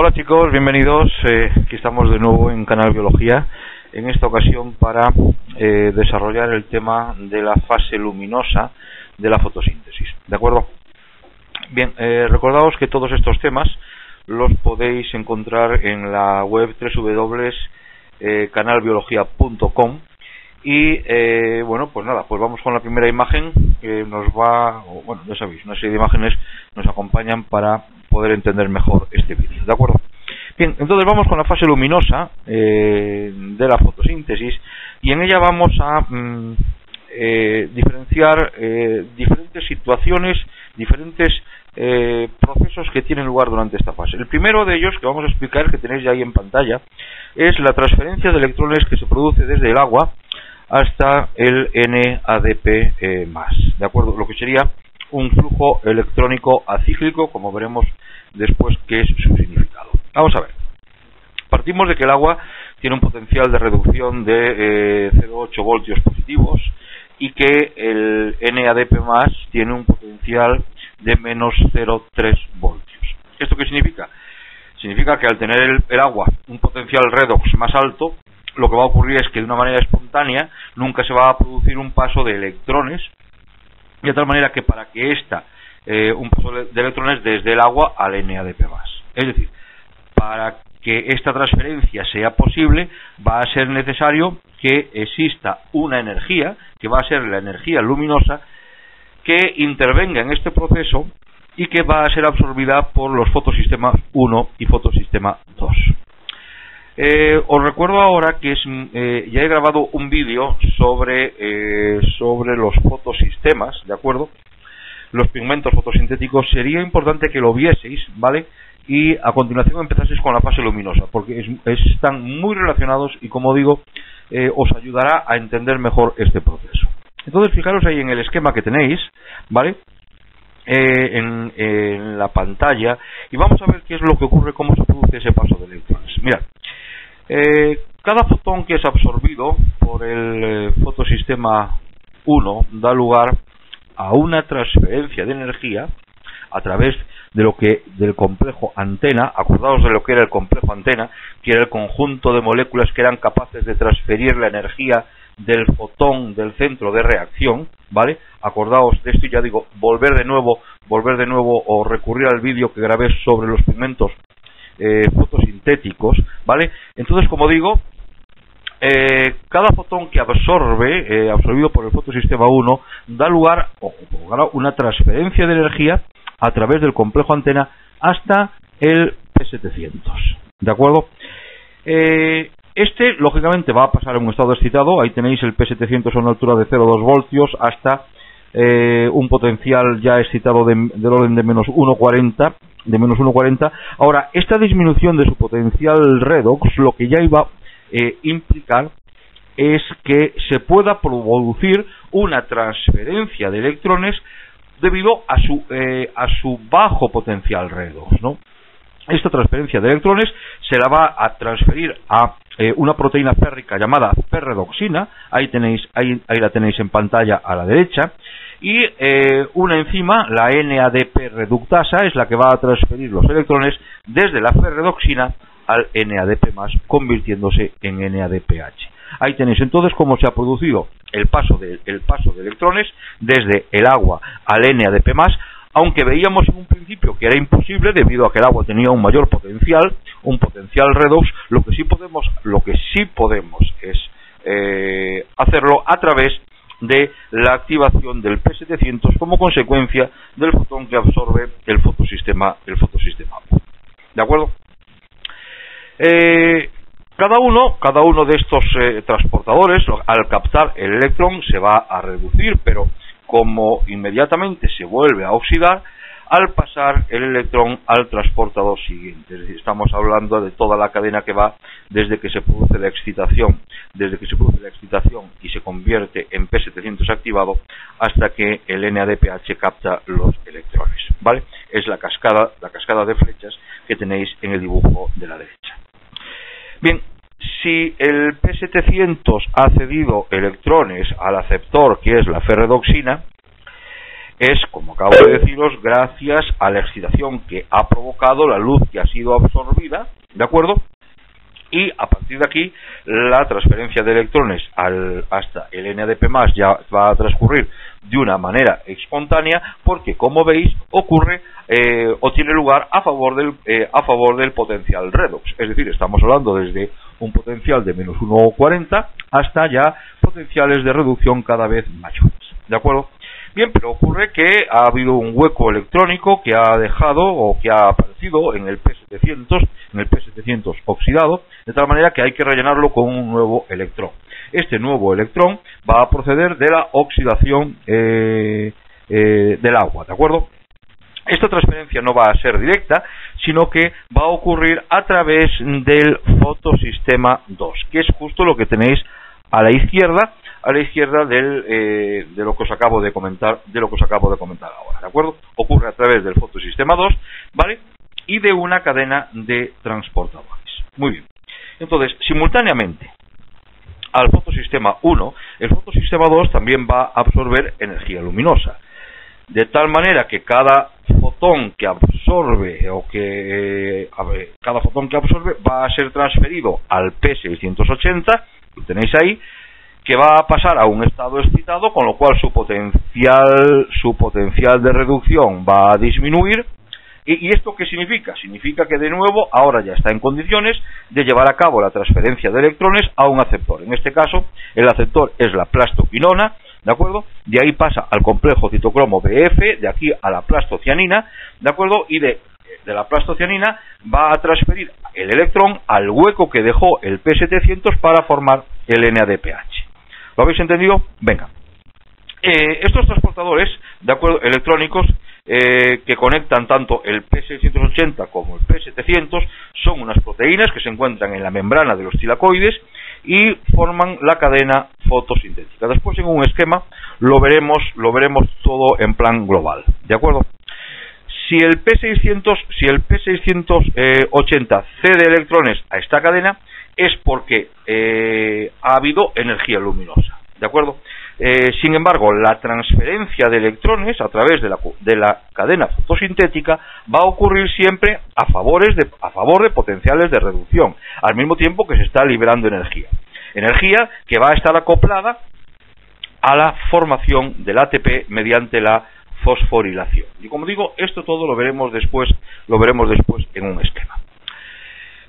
Hola chicos, bienvenidos. Aquí estamos de nuevo en Canal Biología, en esta ocasión para desarrollar el tema de la fase luminosa de la fotosíntesis. ¿De acuerdo? Bien, recordaos que todos estos temas los podéis encontrar en la web www.canalbiología.com. Y bueno, pues nada, pues vamos con la primera imagen que nos va, bueno, ya sabéis, una serie de imágenes nos acompañan para poder entender mejor este vídeo, ¿de acuerdo? Bien, entonces vamos con la fase luminosa de la fotosíntesis, y en ella vamos a diferenciar diferentes situaciones, diferentes procesos que tienen lugar durante esta fase. El primero de ellos, que vamos a explicar, que tenéis ya ahí en pantalla, es la transferencia de electrones que se produce desde el agua hasta el NADP+, ¿de acuerdo? Lo que sería un flujo electrónico acíclico, como veremos después qué es su significado. Vamos a ver. Partimos de que el agua tiene un potencial de reducción de 0,8 voltios positivos y que el NADP+ tiene un potencial de menos 0,3 voltios. ¿Esto qué significa? Significa que al tener el agua un potencial redox más alto, lo que va a ocurrir es que de una manera espontánea nunca se va a producir un paso de electrones, de tal manera que para que un paso de electrones desde el agua al NADP+. Es decir, para que esta transferencia sea posible, va a ser necesario que exista una energía, que va a ser la energía luminosa, que intervenga en este proceso y que va a ser absorbida por los fotosistemas 1 y fotosistema 2. Os recuerdo ahora que ya he grabado un vídeo sobre los fotosistemas, ¿de acuerdo? Los pigmentos fotosintéticos. Sería importante que lo vieseis, ¿vale? Y a continuación empezaseis con la fase luminosa, porque están muy relacionados y, como digo, os ayudará a entender mejor este proceso. Entonces, fijaros ahí en el esquema que tenéis, ¿vale? En la pantalla, y vamos a ver qué es lo que ocurre, cómo se produce ese paso de electrones. Mirad, cada fotón que es absorbido por el fotosistema 1 da lugar a una transferencia de energía a través de del complejo antena. Acordaos de lo que era el complejo antena, que era el conjunto de moléculas que eran capaces de transferir la energía del fotón del centro de reacción, ¿vale? Acordaos de esto, y ya digo, volver de nuevo o recurrir al vídeo que grabé sobre los pigmentos fotosintéticos, ¿vale? Entonces, como digo, cada fotón que absorbido por el fotosistema 1, da lugar a una transferencia de energía a través del complejo antena hasta el P700, ¿de acuerdo? Lógicamente, va a pasar a un estado excitado. Ahí tenéis el P700 a una altura de 0,2 voltios hasta un potencial ya excitado del orden de menos 1,40. Ahora, esta disminución de su potencial redox, lo que ya iba a implicar es que se pueda producir una transferencia de electrones debido a su bajo potencial redox, ¿no? Esta transferencia de electrones se la va a transferir a una proteína férrica llamada ferredoxina. Ahí la tenéis en pantalla a la derecha. Y una enzima, la NADP reductasa, es la que va a transferir los electrones desde la ferredoxina al NADP+, convirtiéndose en NADPH. Ahí tenéis entonces cómo se ha producido el paso de electrones desde el agua al NADP+, aunque veíamos en un principio que era imposible debido a que el agua tenía un mayor potencial, un potencial redox. Lo que sí podemos es hacerlo a través de la activación del P700 como consecuencia del fotón que absorbe el fotosistema 1. ¿De acuerdo? Cada uno de estos transportadores, al captar el electrón, se va a reducir, pero como inmediatamente se vuelve a oxidar al pasar el electrón al transportador siguiente. Es decir, estamos hablando de toda la cadena que va desde que se produce la excitación y se convierte en P700 activado hasta que el NADPH capta los electrones, ¿vale? Es la cascada de flechas que tenéis en el dibujo de la derecha. Bien, si el P700 ha cedido electrones al aceptor, que es la ferredoxina, es, como acabo de deciros, gracias a la excitación que ha provocado la luz que ha sido absorbida, ¿de acuerdo? Y a partir de aquí, la transferencia de electrones hasta el NADP+, ya va a transcurrir de una manera espontánea, porque, como veis, ocurre o tiene lugar a favor del potencial redox. Es decir, estamos hablando desde un potencial de menos 1,40 hasta ya potenciales de reducción cada vez mayores. ¿De acuerdo? Bien, pero ocurre que ha habido un hueco electrónico que ha dejado o que ha aparecido en el P700 oxidado, de tal manera que hay que rellenarlo con un nuevo electrón. Este nuevo electrón va a proceder de la oxidación del agua, ¿de acuerdo? Esta transferencia no va a ser directa, sino que va a ocurrir a través del fotosistema 2, que es justo lo que tenéis a la izquierda de lo que os acabo de comentar, ahora, ¿de acuerdo? Ocurre a través del fotosistema 2, ¿vale? Y de una cadena de transportadores. Muy bien. Entonces, simultáneamente al fotosistema 1, el fotosistema 2 también va a absorber energía luminosa, de tal manera que cada fotón que absorbe va a ser transferido al P680, lo tenéis ahí, que va a pasar a un estado excitado, con lo cual su potencial de reducción va a disminuir. ¿Y esto qué significa? Significa que de nuevo ahora ya está en condiciones de llevar a cabo la transferencia de electrones a un aceptor. En este caso, el aceptor es la plastoquinona, ¿de acuerdo? De ahí pasa al complejo citocromo BF, de aquí a la plastocianina, ¿de acuerdo? Y de la plastocianina va a transferir el electrón al hueco que dejó el P700 para formar el NADPH. ¿Lo habéis entendido? Venga. Estos transportadores, ¿de acuerdo?, electrónicos, que conectan tanto el P680 como el P700, son unas proteínas que se encuentran en la membrana de los tilacoides y forman la cadena fotosintética. Después, en un esquema, lo veremos todo en plan global, ¿de acuerdo? Si el P680 cede electrones a esta cadena, es porque ha habido energía luminosa, ¿de acuerdo? Sin embargo, la transferencia de electrones a través de la cadena fotosintética va a ocurrir siempre a favor de potenciales de reducción, al mismo tiempo que se está liberando energía que va a estar acoplada a la formación del ATP mediante la fosforilación. Y como digo, esto todo lo veremos después en un esquema.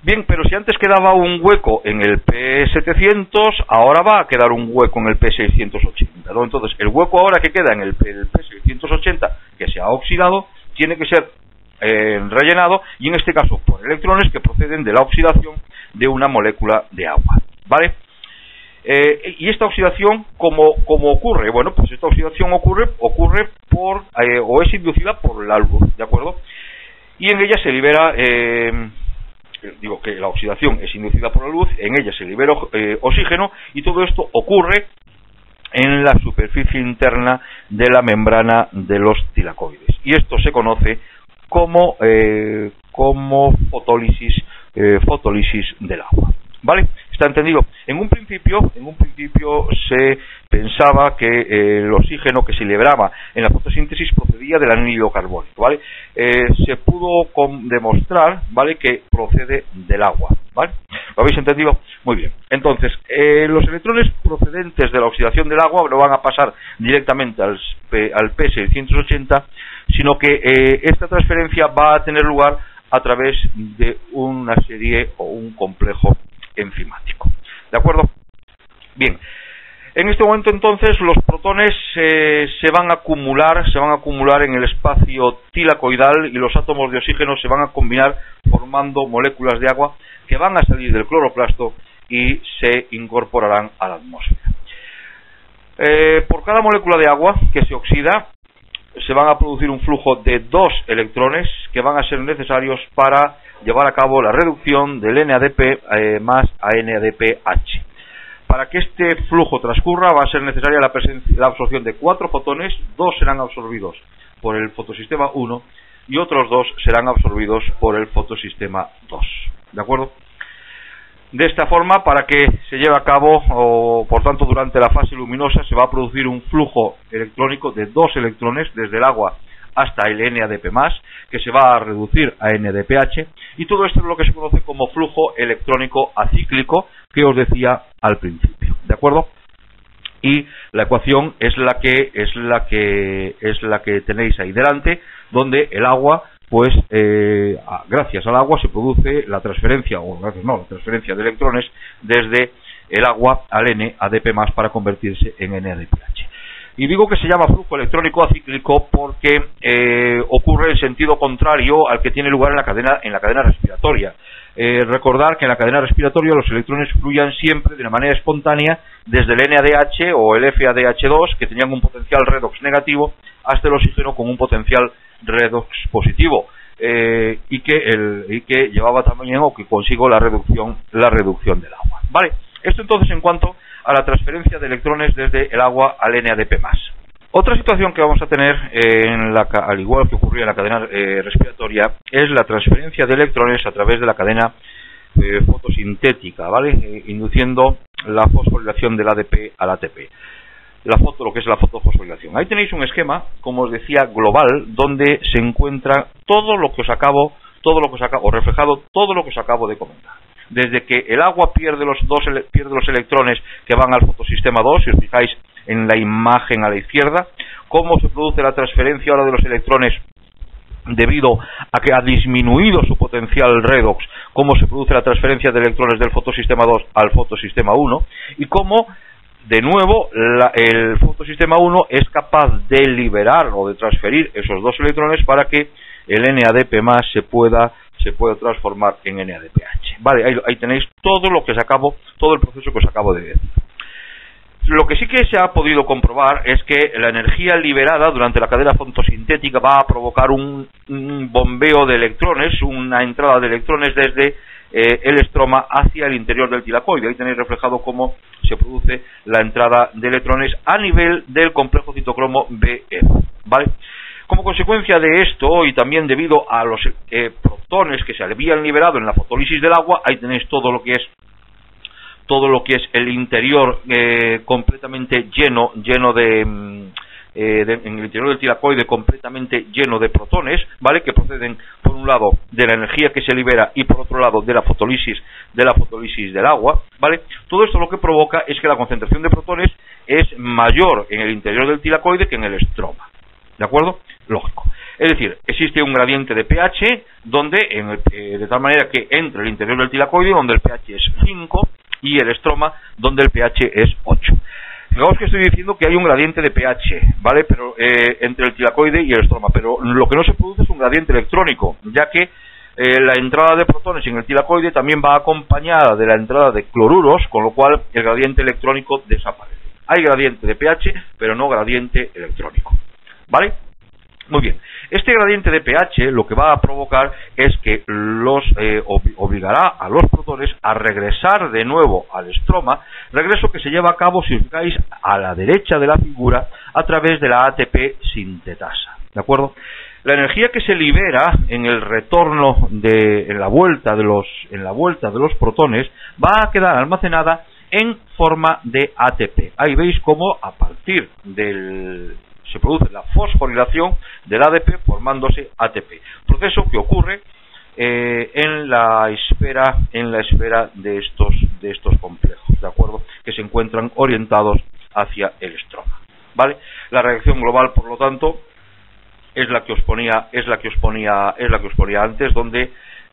Bien, pero si antes quedaba un hueco en el P700, ahora va a quedar un hueco en el P680, ¿no? Entonces, el hueco ahora que queda en el P680, que se ha oxidado, tiene que ser rellenado, y en este caso por electrones que proceden de la oxidación de una molécula de agua, ¿vale? Y esta oxidación, ¿cómo ocurre? Bueno, pues esta oxidación ocurre por, o es inducida por la luz, ¿de acuerdo? Y en ella se libera... digo que la oxidación es inducida por la luz, en ella se libera oxígeno, y todo esto ocurre en la superficie interna de la membrana de los tilacoides, y esto se conoce como fotólisis del agua, ¿vale? ¿Está entendido? En un principio se pensaba que el oxígeno que se liberaba en la fotosíntesis procedía del anhídrido carbónico, ¿vale? Se pudo demostrar, ¿vale?, que procede del agua, ¿vale? ¿Lo habéis entendido? Muy bien. Entonces, los electrones procedentes de la oxidación del agua no van a pasar directamente al P680, sino que esta transferencia va a tener lugar a través de una serie o un complejo enzimático, ¿de acuerdo? Bien, en este momento entonces los protones se van a acumular en el espacio tilacoidal, y los átomos de oxígeno se van a combinar formando moléculas de agua que van a salir del cloroplasto y se incorporarán a la atmósfera. Por cada molécula de agua que se oxida, se van a producir un flujo de 2 electrones que van a ser necesarios para llevar a cabo la reducción del NADP más a NADPH. Para que este flujo transcurra va a ser necesaria la absorción de 4 fotones. 2 serán absorbidos por el fotosistema 1 y otros 2 serán absorbidos por el fotosistema 2. ¿De acuerdo? De esta forma, para que se lleve a cabo, o por tanto durante la fase luminosa, se va a producir un flujo electrónico de 2 electrones desde el agua hasta el NADP+, que se va a reducir a NADPH, y todo esto es lo que se conoce como flujo electrónico acíclico, que os decía al principio, ¿de acuerdo? Y la ecuación es la que tenéis ahí delante, donde el agua, pues gracias al agua se produce la transferencia, la transferencia de electrones desde el agua al NADP+ para convertirse en NADPH. Y digo que se llama flujo electrónico acíclico porque ocurre en sentido contrario al que tiene lugar en la cadena respiratoria. Recordar que en la cadena respiratoria los electrones fluyan siempre de una manera espontánea desde el NADH o el FADH2, que tenían un potencial redox negativo, hasta el oxígeno con un potencial redox positivo, y que llevaba también, o que consigo, la reducción del agua. Vale, esto entonces en cuanto a la transferencia de electrones desde el agua al NADP+. Otra situación que vamos a tener, al igual que ocurría en la cadena respiratoria, es la transferencia de electrones a través de la cadena fotosintética, ¿vale? Induciendo la fosforilación del ADP al ATP. Lo que es la fotofosforilación. Ahí tenéis un esquema, como os decía, global, donde se encuentra todo lo que os acabo de comentar. Desde que el agua pierde los electrones que van al fotosistema 2, si os fijáis en la imagen a la izquierda, cómo se produce la transferencia ahora de los electrones debido a que ha disminuido su potencial redox, cómo se produce la transferencia de electrones del fotosistema 2 al fotosistema 1, y cómo, de nuevo, el fotosistema 1 es capaz de liberar o de transferir esos 2 electrones para que el NADP+ se pueda transformar en NADPH. Vale, ahí tenéis todo el proceso que os acabo de decir. Lo que sí que se ha podido comprobar es que la energía liberada durante la cadena fotosintética va a provocar un bombeo de electrones, una entrada de electrones desde el estroma hacia el interior del tilacoide. Ahí tenéis reflejado cómo se produce la entrada de electrones a nivel del complejo citocromo BF, ¿vale? Como consecuencia de esto, y también debido a los protones que se habían liberado en la fotólisis del agua, ahí tenéis todo lo que es el interior completamente lleno en el interior del tilacoide, completamente lleno de protones, ¿vale? Que proceden, por un lado, de la energía que se libera, y por otro lado, de la fotólisis del agua, ¿vale? Todo esto lo que provoca es que la concentración de protones es mayor en el interior del tilacoide que en el estroma, ¿de acuerdo? Lógico. Es decir, existe un gradiente de pH donde de tal manera que entre el interior del tilacoide, donde el pH es 5, y el estroma, donde el pH es 8. Fijaos que estoy diciendo que hay un gradiente de pH, ¿vale? Pero entre el tilacoide y el estroma, pero lo que no se produce es un gradiente electrónico, ya que la entrada de protones en el tilacoide también va acompañada de la entrada de cloruros, con lo cual el gradiente electrónico desaparece. Hay gradiente de pH, pero no gradiente electrónico, ¿vale? Muy bien, este gradiente de pH lo que va a provocar es que obligará a los protones a regresar de nuevo al estroma, regreso que se lleva a cabo, si os fijáis, a la derecha de la figura, a través de la ATP sintetasa, ¿de acuerdo? La energía que se libera en el retorno en la vuelta de los protones va a quedar almacenada en forma de ATP. Ahí veis cómo a partir se produce la fosforilación del ADP formándose ATP, proceso que ocurre en la esfera de estos complejos, ¿de acuerdo? Que se encuentran orientados hacia el estroma, ¿vale? La reacción global, por lo tanto, es la que os ponía antes, donde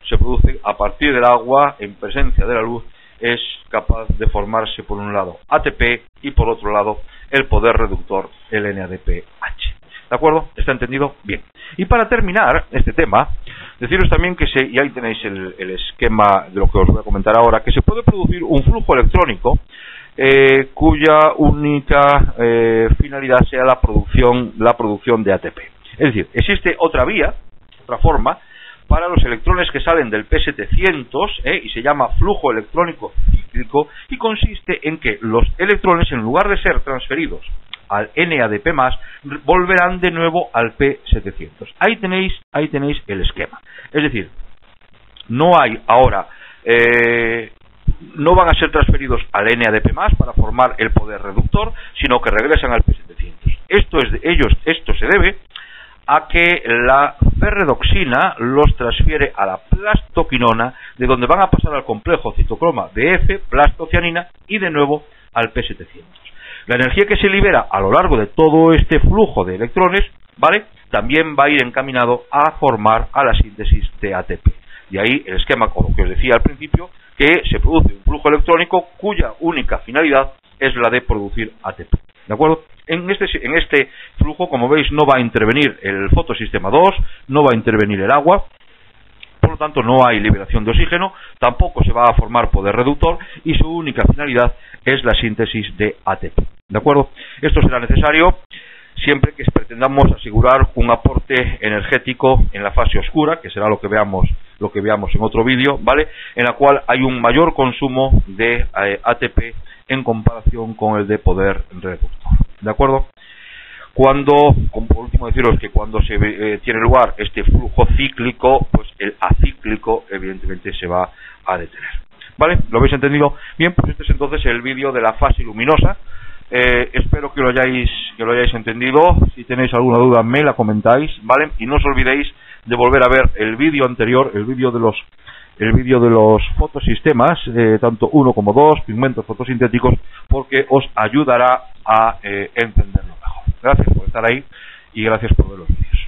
se produce a partir del agua, en presencia de la luz, es capaz de formarse, por un lado, ATP, y por otro lado el poder reductor, el NADPH. ¿De acuerdo? ¿Está entendido? Bien. Y para terminar este tema, deciros también que y ahí tenéis el esquema de lo que os voy a comentar ahora, que se puede producir un flujo electrónico cuya única finalidad sea la producción de ATP. Es decir, existe otra forma para los electrones que salen del P700, y se llama flujo electrónico cíclico, y consiste en que los electrones, en lugar de ser transferidos al NADP+, volverán de nuevo al P700. Ahí tenéis el esquema. Es decir, no hay ahora no van a ser transferidos al NADP+, para formar el poder reductor, sino que regresan al P700. Esto se debe a que la ferredoxina los transfiere a la plastoquinona, de donde van a pasar al complejo citocroma BF, plastocianina, y de nuevo al P700. La energía que se libera a lo largo de todo este flujo de electrones, ¿vale?, también va a ir encaminado a formar a la síntesis de ATP. De ahí el esquema, como que os decía al principio, que se produce un flujo electrónico cuya única finalidad es la de producir ATP. ¿De acuerdo? En este flujo, como veis, no va a intervenir el fotosistema 2, no va a intervenir el agua, por lo tanto no hay liberación de oxígeno, tampoco se va a formar poder reductor y su única finalidad es la síntesis de ATP. ¿De acuerdo? Esto será necesario siempre que pretendamos asegurar un aporte energético en la fase oscura, que será lo que veamos en otro vídeo, ¿vale?, en la cual hay un mayor consumo de ATP en comparación con el de poder reductor. ¿De acuerdo? Por último deciros que cuando se tiene lugar este flujo cíclico, pues el acíclico evidentemente se va a detener. ¿Vale? ¿Lo habéis entendido? Bien, pues este es entonces el vídeo de la fase luminosa. Espero que lo hayáis entendido. Si tenéis alguna duda me la comentáis, ¿vale? Y no os olvidéis de volver a ver el vídeo anterior, el vídeo de los fotosistemas, tanto 1 como 2, pigmentos fotosintéticos, porque os ayudará a entenderlo mejor. Gracias por estar ahí y gracias por ver los vídeos.